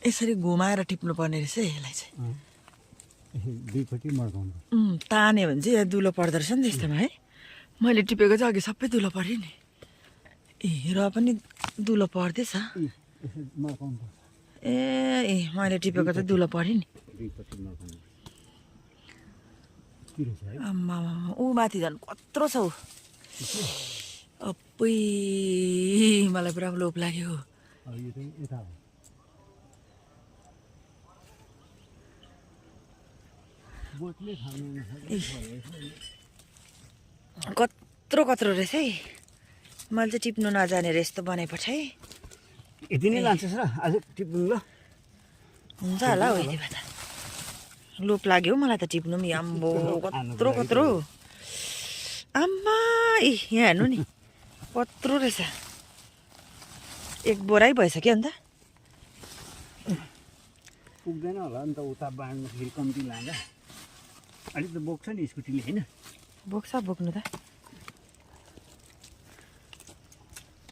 यसरी घुमाएर टिप्नुपर्ने रहेछ यसलाई चाहिँ दुईपट्टि मर्काउनु तान्यो भने चाहिँ दुलो पर्दो रहेछ नि त यस्तोमा है मैले टिपेको चाहिँ अघि सबै दुलो पऱ्यो नि र पनि दुलो पर्दैछ मर्काउनु ए मैले टिपेको त दुलो पऱ्यो नि दुईपट्टि मर्काउनु आम्मा ऊ माथि झन् कत्रो छ ऊ अप्पै मलाई पुरा लोभ लाग्यो यो चाहिँ यता हो बोटले खानु कत्रो कत्रो रहेछ है मैले चाहिँ टिप्नु नजानेर यस्तो बनाइपठाएँ है यति नै लान्छस् र आज टिप्नु ल हुन्छ होला हौ यति भए त लोभ लाग्यो हौ मलाई त टिप्नु पनि आम्बो कत्रो कत्रो आम्मा ए यहाँ हेर्नु नि कत्रो रहेछ एक बोरै भएछ कि अन्त पुग्दैन होला नि त उता बाँड्नु फेरि कम्ती लाँदा अलिक त बोक्छ नि स्कुटीले होइन बोक्छ बोक्नु त